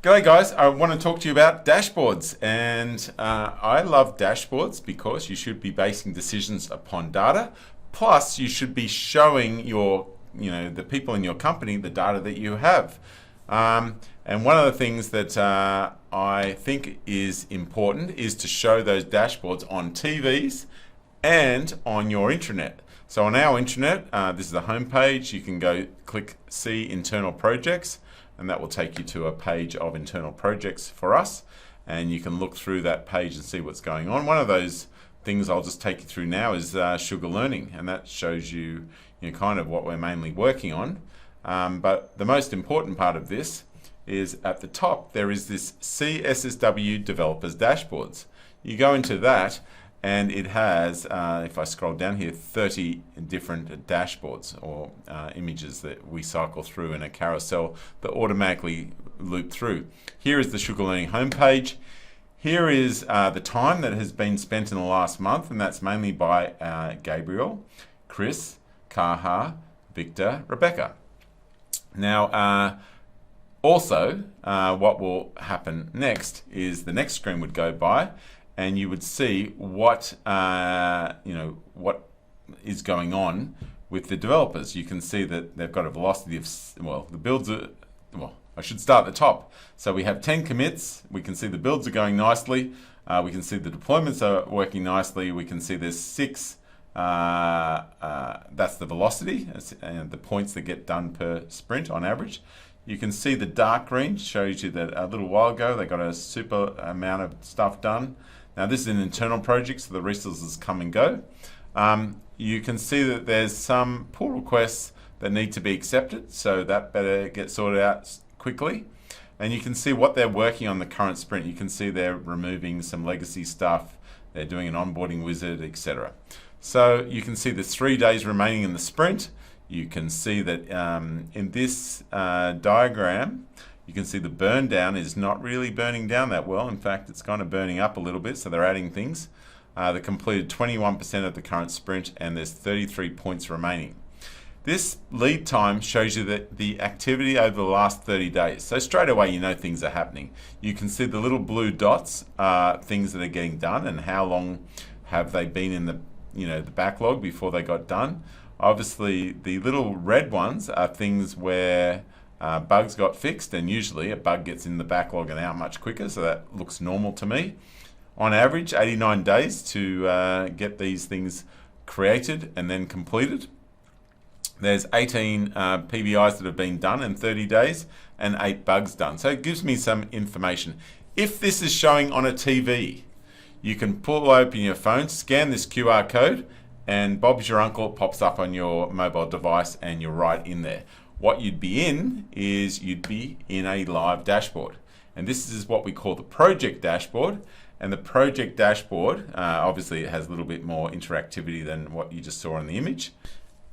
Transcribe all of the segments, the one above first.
G'day guys, I want to talk to you about dashboards, and I love dashboards because you should be basing decisions upon data, plus you should be showing the people in your company the data that you have. And one of the things that I think is important is to show those dashboards on TVs and on your intranet. So on our intranet, this is the home page. You can go click See Internal Projects, and that will take you to a page of internal projects for us, and you can look through that page and see what's going on. One of those things I'll just take you through now is SugarLearning, and that shows you, kind of what we're mainly working on. But the most important part of this is at the top there is this CSSW Developers Dashboards. You go into that and it has, if I scroll down here, 30 different dashboards or images that we cycle through in a carousel that automatically loop through. Here is the SugarLearning homepage. Here is the time that has been spent in the last month, and that's mainly by Gabriel, Chris, Kaha, Victor, Rebecca. Now, also, what will happen next is the next screen would go by, and you would see what what is going on with the developers. You can see that they've got a velocity of, the builds are, I should start at the top. So we have 10 commits. We can see the builds are going nicely. We can see the deployments are working nicely. We can see there's 6. That's the velocity and the points that get done per sprint on average. You can see the dark green shows you that a little while ago they got a super amount of stuff done. Now this is an internal project, so the resources come and go. You can see that there's some pull requests that need to be accepted, so that better get sorted out quickly. And you can see what they're working on the current sprint. You can see they're removing some legacy stuff, they're doing an onboarding wizard, etc. So you can see there's 3 days remaining in the sprint. You can see that in this diagram, you can see the burn down is not really burning down that well. In fact, it's kind of burning up a little bit, so they're adding things. They completed 21% of the current sprint, and there's 33 points remaining. This lead time shows you that the activity over the last 30 days. So straight away you know things are happening. You can see the little blue dots are things that are getting done and how long have they been in the backlog before they got done. Obviously the little red ones are things where bugs got fixed, and usually a bug gets in the backlog and out much quicker, so that looks normal to me. On average, 89 days to get these things created and then completed. There's 18 PBIs that have been done in 30 days and 8 bugs done. So it gives me some information. If this is showing on a TV, you can pull open your phone, scan this QR code, and Bob's your uncle pops up on your mobile device and you're right in there. What you'd be in is you'd be in a live dashboard. And this is what we call the project dashboard. And the project dashboard, obviously it has a little bit more interactivity than what you just saw in the image.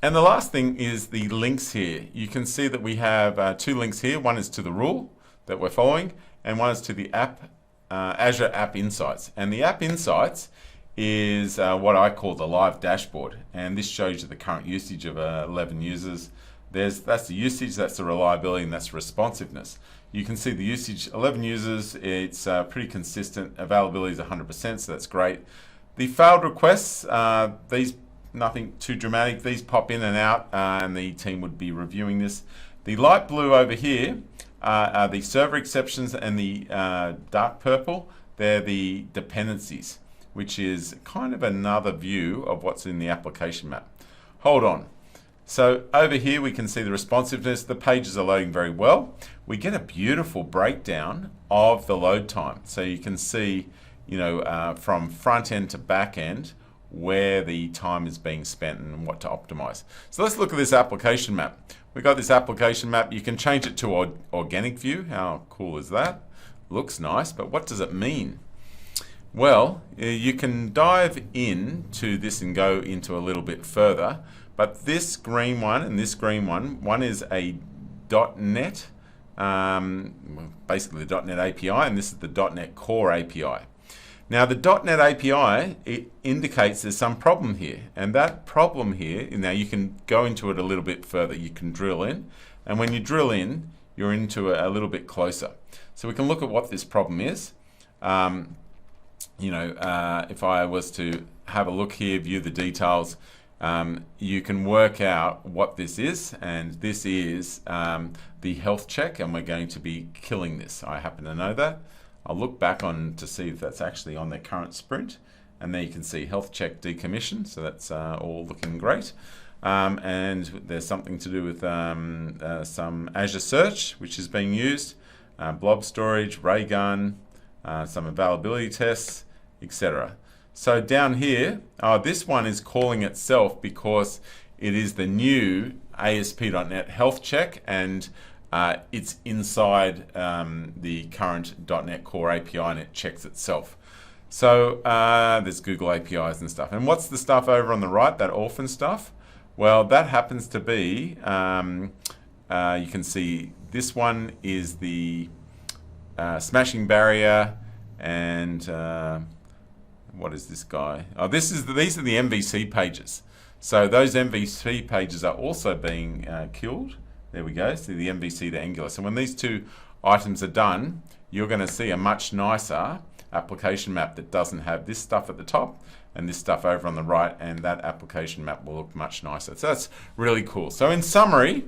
And the last thing is the links here. You can see that we have 2 links here. One is to the rule that we're following, and one is to the app, Azure App Insights. And the App Insights is what I call the live dashboard. And this shows you the current usage of 11 users. That's the usage, that's the reliability, and that's responsiveness. You can see the usage, 11 users, it's pretty consistent. Availability is 100%, so that's great. The failed requests, these nothing too dramatic. These pop in and out, and the team would be reviewing this. The light blue over here are the server exceptions, and the dark purple, they're the dependencies, which is kind of another view of what's in the application map. Hold on. So over here we can see the responsiveness. The pages are loading very well. We get a beautiful breakdown of the load time. So you can see, from front end to back end, where the time is being spent and what to optimize. So let's look at this application map. We've got this application map. You can change it to organic view. How cool is that? Looks nice, but what does it mean? Well, you can dive into this and go into a little bit further, but this green one and this green one is a .NET, basically the .NET API, and this is the .NET Core API. Now the .NET API, it indicates there's some problem here, and that problem here, now you can go into it a little bit further, you can drill in, and when you drill in, you're into a little bit closer. So we can look at what this problem is. If I was to have a look here, view the details, you can work out what this is, and this is the health check, and we're going to be killing this. I happen to know that. I'll look back on to see if that's actually on their current sprint, and there you can see health check decommission, so that's all looking great. And there's something to do with some Azure search, which is being used, blob storage, ray gun, some availability tests, etc. So down here, this one is calling itself because it is the new ASP.NET Health Check, and it's inside the current .NET Core API, and it checks itself. So there's Google APIs and stuff. And what's the stuff over on the right, that orphan stuff? Well, that happens to be, you can see this one is the smashing barrier, and what is this guy? Oh, these are the MVC pages. So those MVC pages are also being killed. There we go, see the MVC to Angular. So when these two items are done, you're going to see a much nicer application map that doesn't have this stuff at the top and this stuff over on the right, and that application map will look much nicer. So that's really cool. So in summary,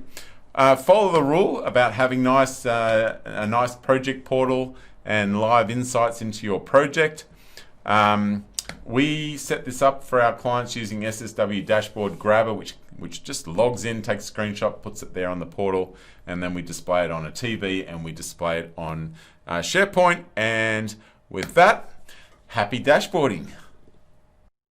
follow the rule about having a nice project portal and live insights into your project. We set this up for our clients using SSW Dashboard Grabber, which just logs in, takes a screenshot, puts it there on the portal, and then we display it on a TV, and we display it on SharePoint. And with that, happy dashboarding.